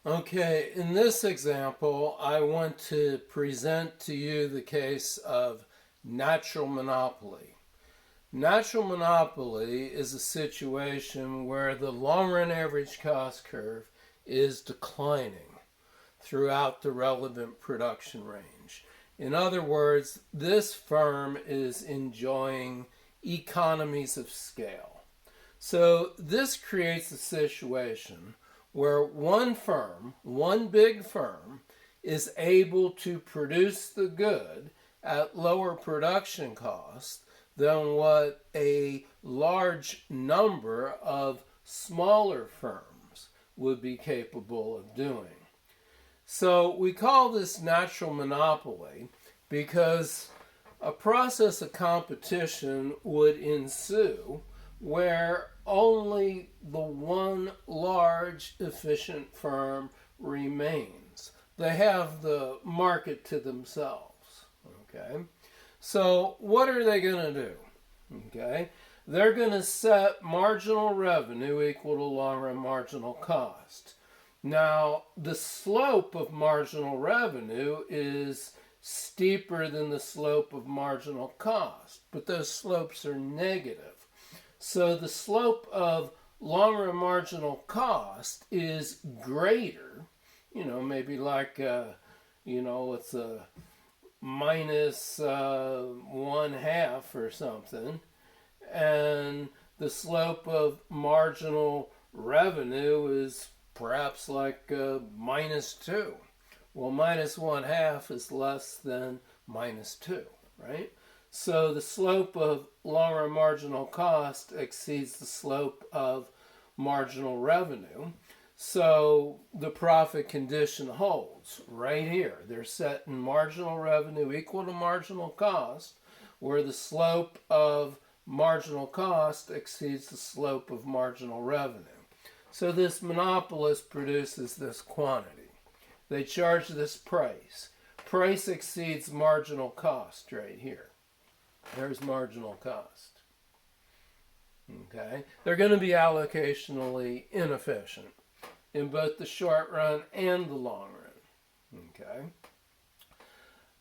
Okay, in this example, I want to present to you the case of natural monopoly. Natural monopoly is a situation where the long run average cost curve is declining throughout the relevant production range. In other words, this firm is enjoying economies of scale. So this creates a situation where one firm, one big firm, is able to produce the good at lower production cost than what a large number of smaller firms would be capable of doing. So we call this natural monopoly because a process of competition would ensue where only the one large efficient firm remains. They have the market to themselves. Okay? So what are they going to do? Okay? They're going to set marginal revenue equal to long run marginal cost. Now, the slope of marginal revenue is steeper than the slope of marginal cost, but those slopes are negative. So the slope of long run marginal cost is greater, maybe like, it's a minus 1/2 or something, and the slope of marginal revenue is perhaps like -2. Well, minus 1/2 is less than -2, right? So the slope of long run marginal cost exceeds the slope of marginal revenue. So the profit condition holds right here. They're setting marginal revenue equal to marginal cost, where the slope of marginal cost exceeds the slope of marginal revenue. So this monopolist produces this quantity. They charge this price. Price exceeds marginal cost right here. There's marginal cost. Okay? They're going to be allocationally inefficient in both the short run and the long run. Okay?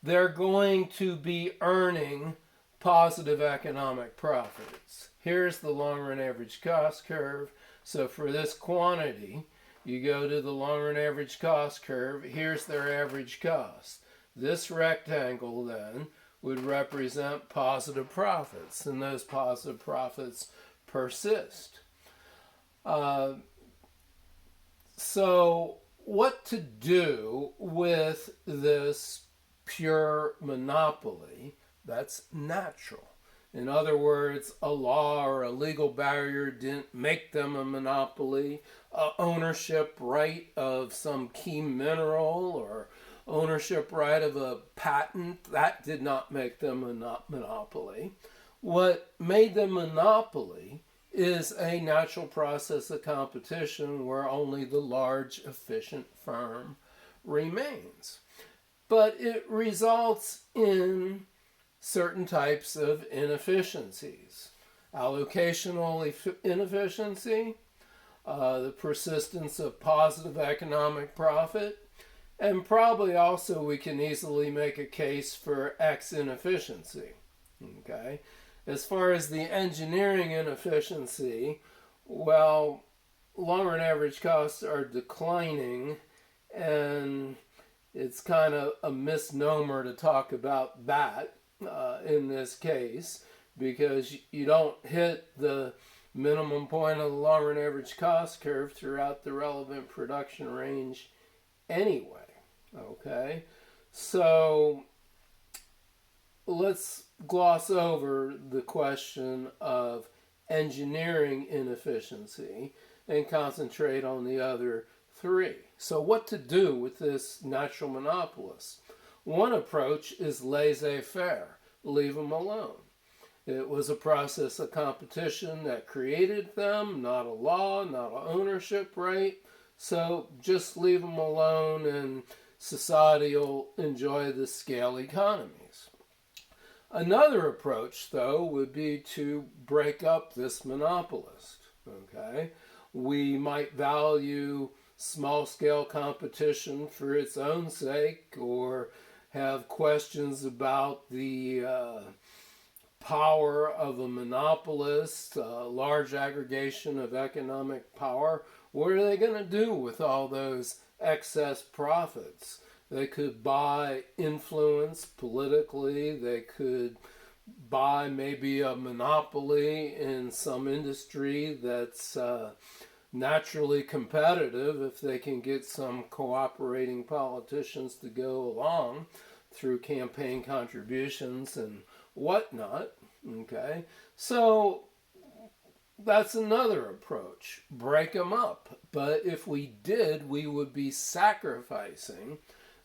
They're going to be earning positive economic profits. Here's the long run average cost curve. So for this quantity, you go to the long run average cost curve. Here's their average cost. This rectangle then would represent positive profits, and those positive profits persist. So what to do with this pure monopoly that's natural? In other words, a law or a legal barrier didn't make them a monopoly. Ownership right of some key mineral or ownership right of a patent, that did not make them a monopoly. What made them monopoly is a natural process of competition where only the large, efficient firm remains. But it results in certain types of inefficiencies. Allocational inefficiency, the persistence of positive economic profit, and probably also we can easily make a case for X inefficiency. Okay? As far as the engineering inefficiency, well, long run average costs are declining, and it's kind of a misnomer to talk about that in this case, because you don't hit the minimum point of the long run average cost curve throughout the relevant production range anyway. Okay, so let's gloss over the question of engineering inefficiency and concentrate on the other three. So what to do with this natural monopolist? One approach is laissez-faire, leave them alone. It was a process of competition that created them, not a law, not an ownership right. So just leave them alone and society will enjoy the scale economies. Another approach, though, would be to break up this monopolist. Okay? We might value small-scale competition for its own sake, or have questions about the power of a monopolist, a large aggregation of economic power. What are they going to do with all those excess profits? They could buy influence politically. They could buy maybe a monopoly in some industry that's naturally competitive if they can get some cooperating politicians to go along through campaign contributions and whatnot. Okay, so that's another approach. Break them up. But if we did, we would be sacrificing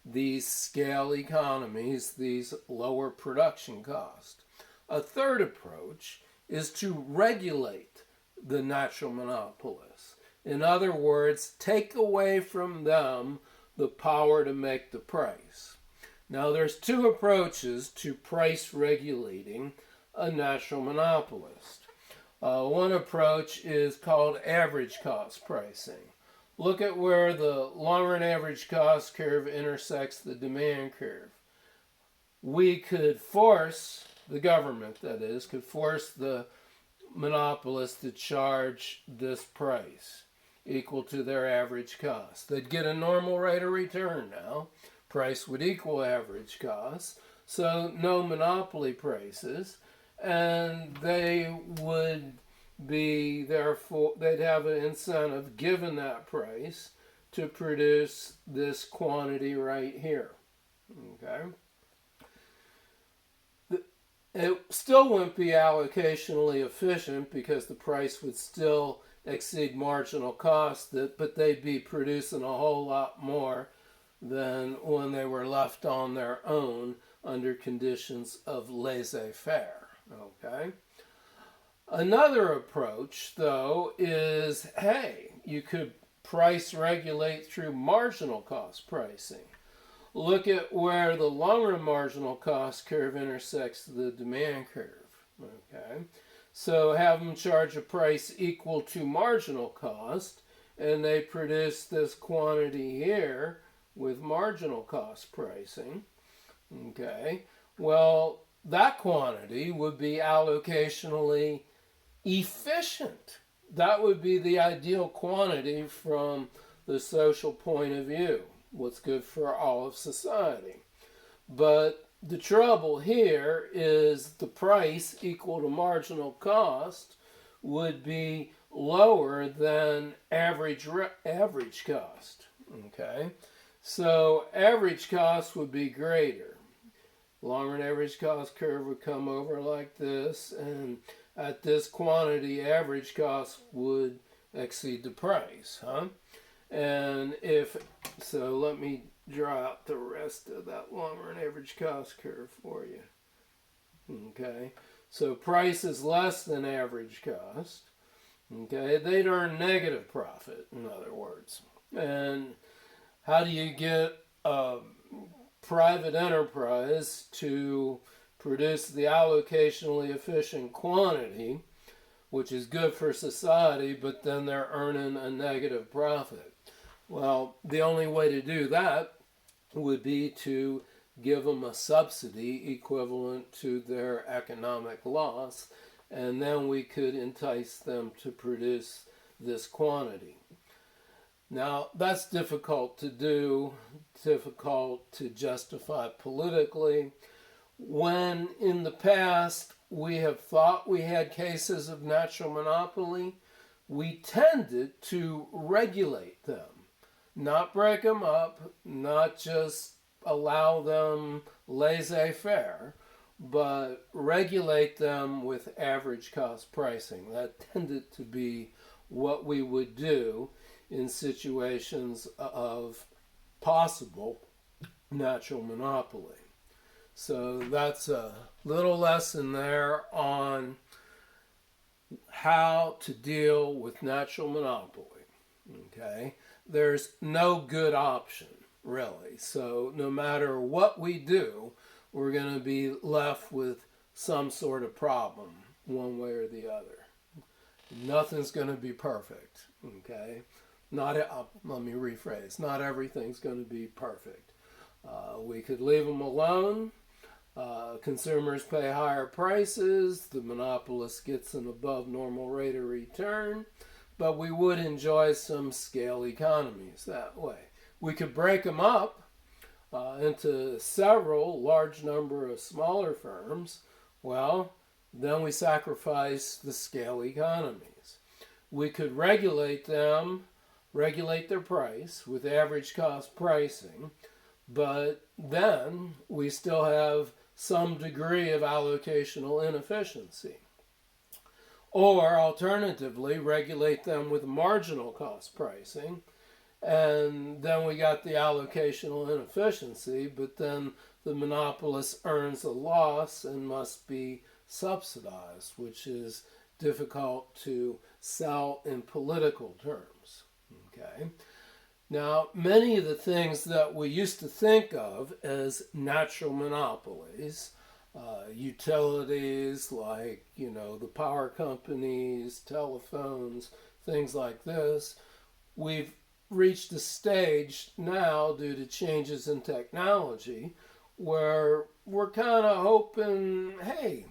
these scale economies, these lower production costs. A third approach is to regulate the natural monopolists. In other words, take away from them the power to make the price. Now, there's two approaches to price regulating a natural monopolist. One approach is called average cost pricing. Look at where the long-run average cost curve intersects the demand curve. We could force, the government that is, could force the monopolist to charge this price equal to their average cost. They'd get a normal rate of return now. Price would equal average cost, so no monopoly prices, and they would be, therefore, they'd have an incentive given that price to produce this quantity right here. Okay? It still wouldn't be allocationally efficient because the price would still exceed marginal cost, but they'd be producing a whole lot more than when they were left on their own under conditions of laissez-faire. Okay? Another approach, though, is, hey, you could price regulate through marginal cost pricing. Look at where the long-run marginal cost curve intersects the demand curve. Okay? So have them charge a price equal to marginal cost, and they produce this quantity here with marginal cost pricing. Okay? Well, that quantity would be allocationally efficient. That would be the ideal quantity from the social point of view, what's good for all of society. But the trouble here is the price equal to marginal cost would be lower than average cost. Okay? So average cost would be greater. Long-run average cost curve would come over like this, and at this quantity, average cost would exceed the price, And so let me draw out the rest of that long-run average cost curve for you. Okay, so price is less than average cost. Okay, they'd earn negative profit, in other words. And how do you get a private enterprise to produce the allocationally efficient quantity, which is good for society, but then they're earning a negative profit? Well, the only way to do that would be to give them a subsidy equivalent to their economic loss, and then we could entice them to produce this quantity. Now, that's difficult to do, difficult to justify politically. When in the past we have thought we had cases of natural monopoly, we tended to regulate them. Not break them up, not just allow them laissez-faire, but regulate them with average cost pricing. That tended to be what we would do in situations of possible natural monopoly. So that's a little lesson there on how to deal with natural monopoly. Okay? There's no good option, really. So no matter what we do, we're going to be left with some sort of problem, one way or the other. Nothing's going to be perfect, okay? let me rephrase, not everything's going to be perfect. We could leave them alone. Consumers pay higher prices. The monopolist gets an above normal rate of return. But we would enjoy some scale economies that way. We could break them up into several large number of smaller firms. Well, then we sacrifice the scale economies. We could regulate their price with average cost pricing, but then we still have some degree of allocational inefficiency. Or alternatively, regulate them with marginal cost pricing, and then we got the allocational inefficiency, but then the monopolist earns a loss and must be subsidized, which is difficult to sell in political terms. Okay. Now, many of the things that we used to think of as natural monopolies, utilities like, the power companies, telephones, things like this, we've reached a stage now due to changes in technology where we're kind of hoping, hey,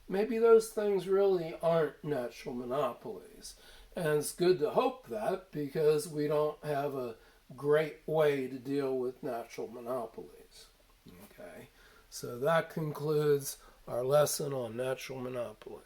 maybe those things really aren't natural monopolies. And it's good to hope that because we don't have a great way to deal with natural monopolies. Okay, so that concludes our lesson on natural monopoly.